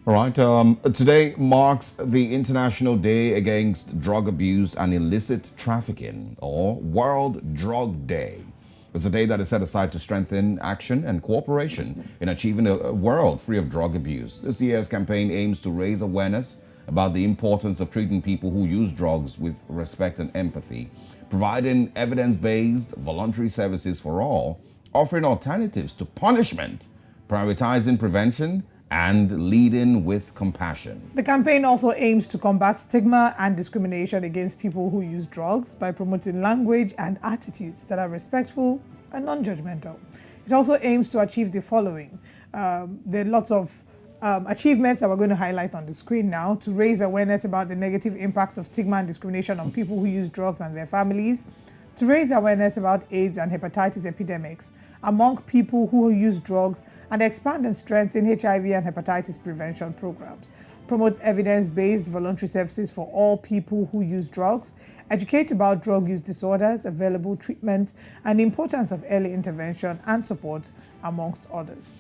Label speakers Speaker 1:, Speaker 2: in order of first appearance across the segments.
Speaker 1: All right. Today marks the International Day Against Drug Abuse and Illicit Trafficking, or World Drug Day. It's a day that is set aside to strengthen action and cooperation in achieving a world free of drug abuse. This year's campaign aims to raise awareness about the importance of treating people who use drugs with respect and empathy, providing evidence-based voluntary services for all, offering alternatives to punishment, prioritizing prevention, and leading with compassion.
Speaker 2: The campaign also aims to combat stigma and discrimination against people who use drugs by promoting language and attitudes that are respectful and non-judgmental. It also aims to achieve the following. There are lots of achievements that we're going to highlight on the screen now: to raise awareness about the negative impact of stigma and discrimination on people who use drugs and their families, to raise awareness about AIDS and hepatitis epidemics among people who use drugs, and expand and strengthen HIV and hepatitis prevention programs, promote evidence-based voluntary services for all people who use drugs, educate about drug use disorders, available treatment, and the importance of early intervention and support, amongst others.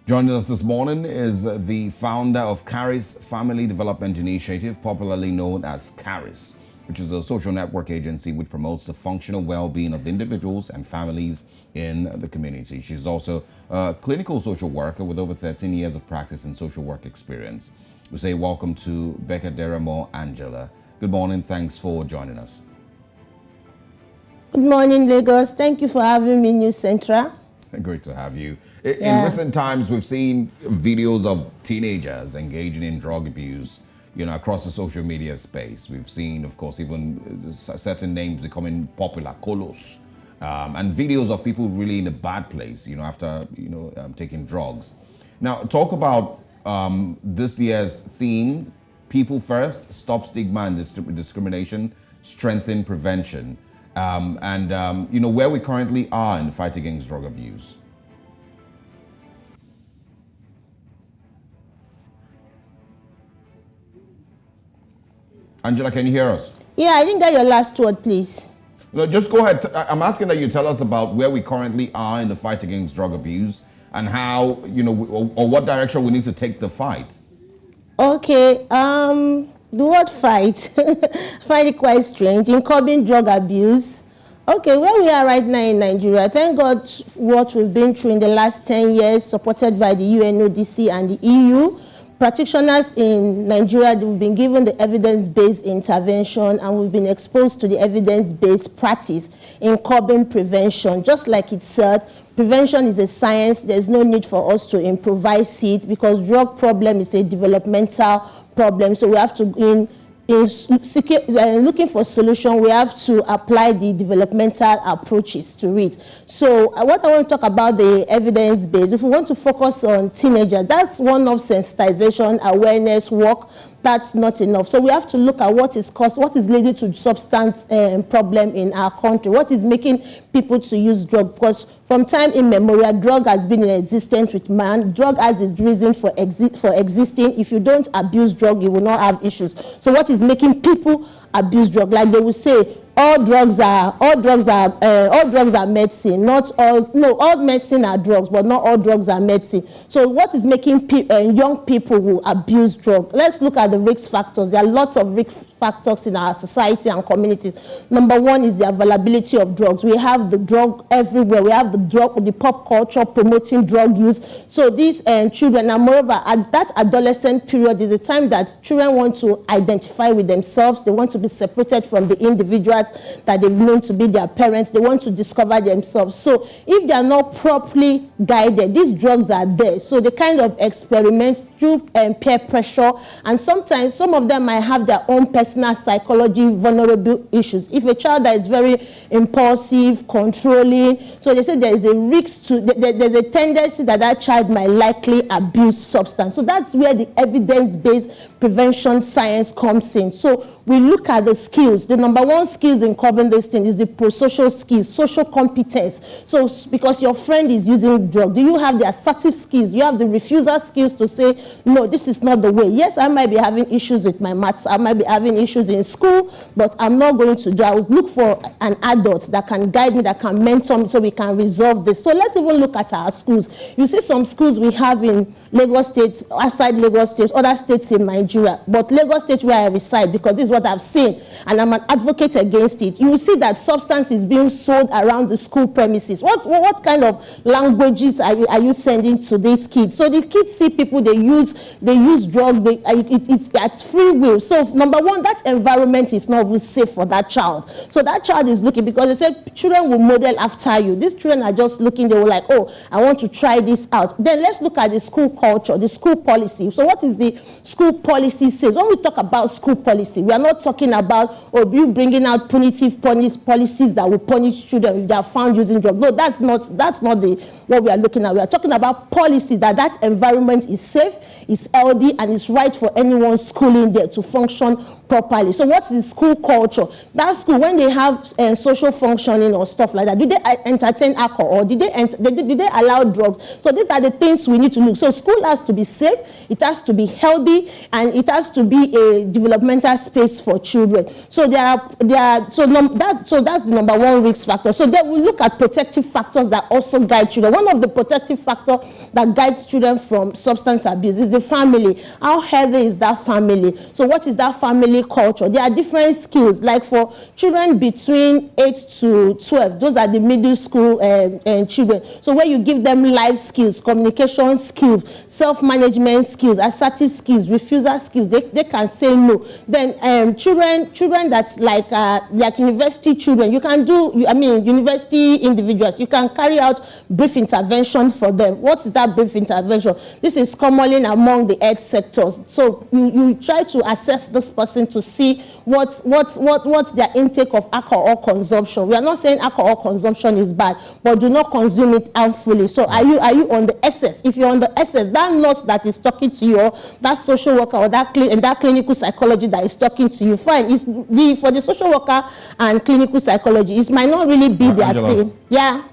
Speaker 1: Joining us this morning is the founder of CARIS Family Development Initiative, popularly known as CARIS, which is a social network agency which promotes the functional well-being of individuals and families in the community. She's also a clinical social worker with over 13 years of practice in social work experience. We say welcome to Becca Deramo Angela. Good morning. Thanks for joining us.
Speaker 3: Good morning, Lagos. Thank you for having me, News Central.
Speaker 1: Great to have you. In recent times, we've seen videos of teenagers engaging in drug abuse, across the social media space. We've seen, of course, even certain names becoming popular, Kolos, and videos of people really in a bad place, after, taking drugs. Now, talk about this year's theme: people first, stop stigma and discrimination, strengthen prevention, and where we currently are in the fight against drug abuse. Angela, can you hear us?
Speaker 3: Yeah, I didn't get your last word, please.
Speaker 1: No, just go ahead. I'm asking that you tell us about where we currently are in the fight against drug abuse and how, or what direction we need to take the fight.
Speaker 3: Okay, the word fight, I find it quite strange, in curbing drug abuse. Okay, where we are right now in Nigeria, thank God what we've been through in the last 10 years, supported by the UNODC and the EU. Practitioners in Nigeria, we've been given the evidence-based intervention, and we've been exposed to the evidence-based practice in curbing prevention. Just like it said, prevention is a science. There's no need for us to improvise it, because drug problem is a developmental problem. So we have to, looking for solution, we have to apply the developmental approaches to it. So what I want to talk about, the evidence-based, if we want to focus on teenagers, that's one of sensitization, awareness work. That's not enough. So we have to look at what is leading to substance problem in our country, what is making people to use drug, because from time immemorial, drug has been in existence with man. Drug has its reason for existing. If you don't abuse drug, you will not have issues. So what is making people abuse drug? Like they will say, all drugs are medicine. All medicine are drugs, but not all drugs are medicine. So what is making young people who abuse drug? Let's look at the risk factors. There are lots of risk factors in our society and communities. Number one is the availability of drugs. We have the drug everywhere. We have the pop culture promoting drug use. So these children, and moreover, at that adolescent period is the time that children want to identify with themselves. They want to be separated from the individuals that they've known to be their parents. They want to discover themselves. So if they are not properly guided, these drugs are there. So they kind of experiment through peer pressure, and sometimes some of them might have their own personal psychology vulnerable issues. If a child that is very impulsive, controlling, so they say there is a risk to, there's a tendency that that child might likely abuse substance. So that's where the evidence-based prevention science comes in. So we look at the skills. The number one skill skills in curbing this thing is the pro-social skills, social competence. So because your friend is using drug, do you have the assertive skills? Do you have the refusal skills to say, no, this is not the way? Yes, I might be having issues with my maths, I might be having issues in school, but I'm not going to do. I would look for an adult that can guide me, that can mentor me, so we can resolve this. So let's even look at our schools. You see some schools we have in Lagos State, outside Lagos State, other states in Nigeria, but Lagos State where I reside, because this is what I've seen, and I'm an advocate against it. You will see that substance is being sold around the school premises. What kind of languages are you sending to these kids? So the kids see people, they use drugs, it's free will. So number one, that environment is not even safe for that child. So that child is looking, because they said children will model after you. These children are just looking, they were like, oh, I want to try this out. Then let's look at the school culture, the school policy. So what is the school policy says? When we talk about school policy, we are not talking about, oh, you bringing out punitive policies that will punish children if they are found using drugs. No, that's not what we are looking at. We are talking about policies that environment is safe, is healthy, and is right for anyone schooling there to function properly. So what's the school culture? That school, when they have social functioning or stuff like that, do they entertain alcohol? Did they allow drugs? So these are the things we need to look. So school has to be safe, it has to be healthy, and it has to be a developmental space for children. So that's the number one risk factor. So then we look at protective factors that also guide children. One of the protective factors that guides children from substance abuse is the family. How healthy is that family? So what is that family culture? There are different skills, like for children between 8 to 12, those are the middle school children. So where you give them life skills, communication skills, self-management skills, assertive skills, refusal skills, they can say no. Then children that's like university children, you can do, university individuals, you can carry out brief intervention for them. What is that brief intervention? This is commonly among the health sectors. So you try to assess this person to see what's their intake of alcohol consumption. We are not saying alcohol consumption is bad, but do not consume it harmfully. So are you on the SS? If you're on the SS, that nurse that is talking to you, or that social worker, or that clinical psychology that is talking to you, fine. For the social worker and clinical psychology, it might not really be their thing. Yeah.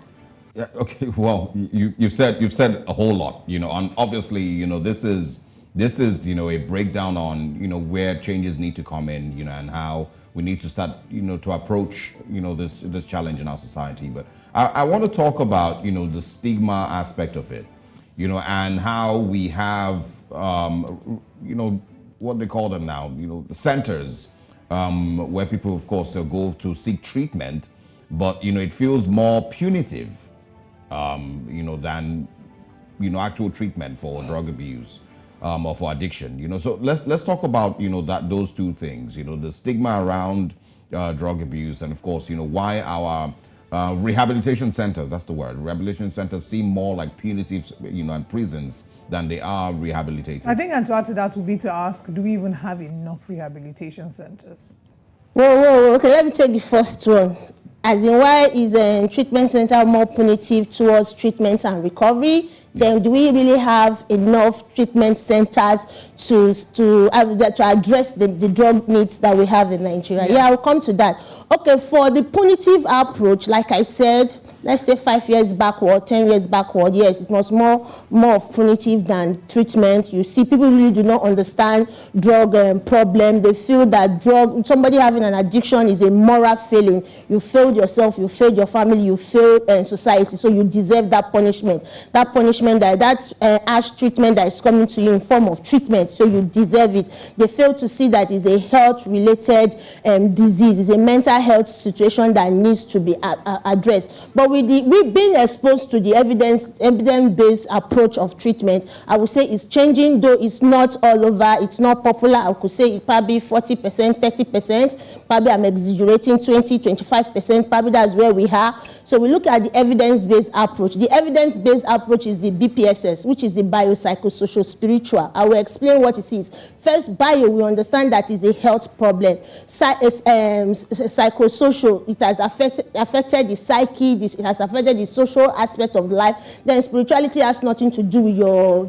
Speaker 1: Yeah. Okay. Well, you've said a whole lot. And obviously, this is a breakdown on where changes need to come in, and how we need to start to approach this challenge in our society. But I want to talk about the stigma aspect of it, and how we have what they call them now, the centers where people, of course, go to seek treatment, but it feels more punitive than actual treatment for drug abuse or for addiction. So let's talk about those two things. The stigma around drug abuse, and of course why our rehabilitation centers, that's the word, rehabilitation centers seem more like punitive and prisons than they are rehabilitating.
Speaker 2: I think, and to add to that would be to ask, do we even have enough rehabilitation centers?
Speaker 3: Whoa. Okay, let me take the first one. As in, why is a treatment center more punitive towards treatment and recovery? Then do we really have enough treatment centers to address the drug needs that we have in Nigeria? Yes. Yeah, I'll come to that. Okay, for the punitive approach, like I said, let's say 5 years backward, 10 years backward, yes, it was more of punitive than treatment. You see, people really do not understand drug problem. They feel that somebody having an addiction is a moral failing. You failed yourself, you failed your family, you failed society, so you deserve that punishment. That punishment, that harsh treatment that is coming to you in form of treatment, so you deserve it. They fail to see that it's a health-related disease, it's a mental health situation that needs to be addressed. But we've been exposed to the evidence-based approach of treatment. I would say it's changing, though it's not all over, it's not popular. I could say it's probably 40%, 30%, probably I'm exaggerating, 20, 25%, probably that's where we are. So we look at the evidence-based approach. The evidence-based approach is the BPSS, which is the biopsychosocial spiritual. I will explain what it is. First, bio, we understand that is a health problem. Psychosocial, it has affected the psyche, it has affected the social aspect of life. Then spirituality has nothing to do with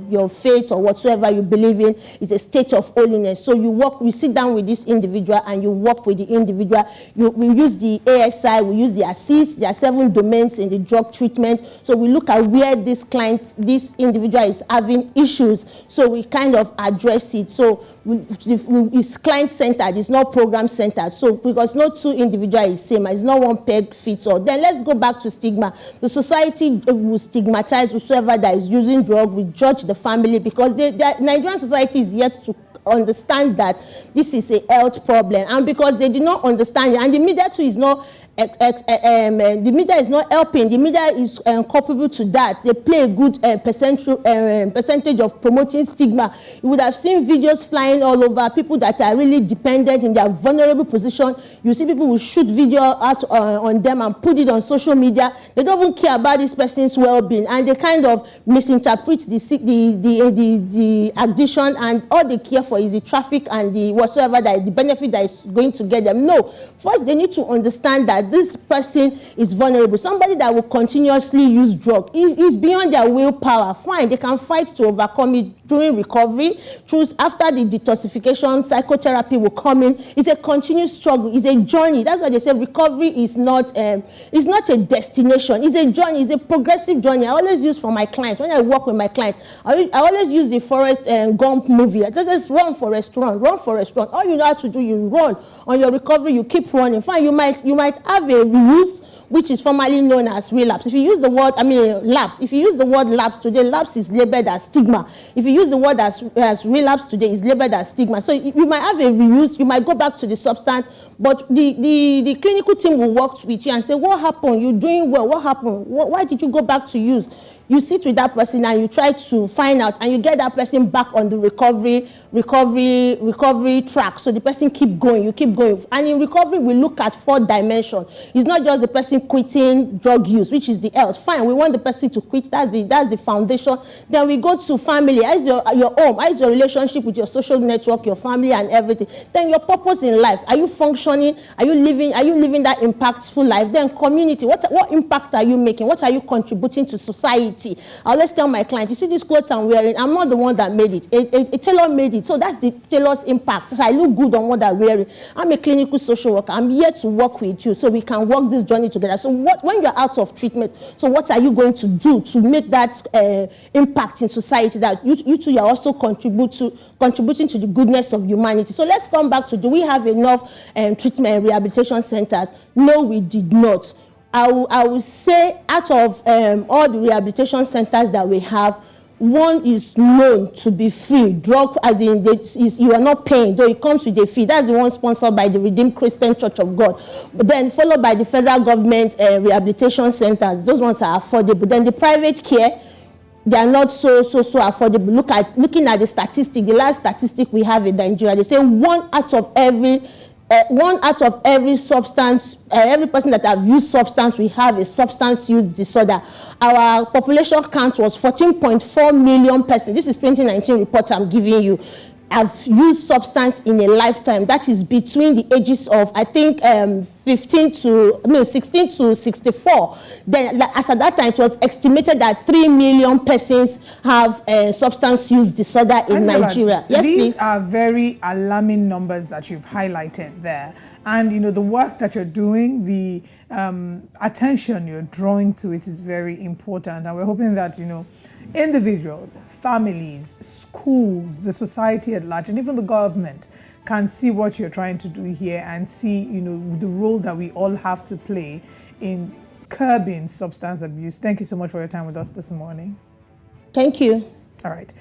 Speaker 3: your faith or whatsoever you believe in. It's a state of holiness. So we sit down with this individual and you work with the individual. We use the ASI, we use the assist. There are 7 domains in the drug treatment. So we look at where this individual is having issues. So we kind of address it. So it's client-centered, it's not program-centered. So because no two individuals is same, it's not one peg fits all. Then let's go back to stigma. The society will stigmatize whoever that is using drug, we judge the family, because Nigerian society is yet to understand that this is a health problem, and because they do not understand it, and the media too is not the media is not helping. The media is culpable to that. They play a good percentage of promoting stigma. You would have seen videos flying all over, people that are really dependent in their vulnerable position. You see people who shoot video out on them and put it on social media. They don't even care about this person's well-being, and they kind of misinterpret the addiction, and all they care for is the traffic and the whatsoever that the benefit that is going to get them. No, first they need to understand that this person is vulnerable. Somebody that will continuously use drug is beyond their willpower. Fine, they can fight to overcome it during recovery. After the detoxification, psychotherapy will come in. It's a continuous struggle. It's a journey. That's why they say recovery is not a destination. It's a journey. It's a progressive journey. I always use for my clients when I work with my clients. I always use the Forrest Gump movie. I just run for restaurant. Run for restaurant. All you know how to do, you run. On your recovery, you keep running. Fine, you might have a reuse, which is formerly known as relapse. If you use the word, lapse. If you use the word lapse today, lapse is labeled as stigma. If you use the word as relapse today, it's labeled as stigma. So you might have a reuse, you might go back to the substance, but the clinical team will work with you and say, what happened? You're doing well. What happened? Why did you go back to use? You sit with that person and you try to find out, and you get that person back on the recovery track. So the person keep going, you keep going. And in recovery, we look at 4 dimensions. It's not just the person quitting drug use, which is the health. Fine, we want the person to quit. That's the foundation. Then we go to family. How is your home? How is your relationship with your social network, your family, and everything? Then your purpose in life. Are you functioning? Are you living that impactful life? Then community. What impact are you making? What are you contributing to society? I always tell my client, you see these clothes I'm wearing, I'm not the one that made it. A tailor made it. So that's the tailor's impact. So I look good on what I'm wearing. I'm a clinical social worker. I'm here to work with you so we can work this journey together. So when you're out of treatment, so what are you going to do to make that impact in society that you two are also contributing to the goodness of humanity? So let's come back to, do we have enough treatment and rehabilitation centers? No, we did not. I will say out of all the rehabilitation centers that we have, one is known to be free. Drug, as in you are not paying, though it comes with a fee. That's the one sponsored by the Redeemed Christian Church of God. But then followed by the federal government rehabilitation centers. Those ones are affordable. Then the private care, they are not so affordable. Looking at the statistic, the last statistic we have in Nigeria, they say one out of every substance, every person that have used substance, we have a substance use disorder. Our population count was 14.4 million persons. This is 2019 report I'm giving you. Have used substance in a lifetime. That is between the ages of, I think, 16 to 64. Then, as at that time, it was estimated that 3 million persons have substance use disorder in Nigeria. Yes,
Speaker 2: these
Speaker 3: please.
Speaker 2: are very alarming numbers that you've highlighted there. And, the work that you're doing, the attention you're drawing to it is very important. And we're hoping that, individuals, families, schools, the society at large, and even the government can see what you're trying to do here and see, the role that we all have to play in curbing substance abuse. Thank you so much for your time with us this morning.
Speaker 3: Thank you.
Speaker 2: All right.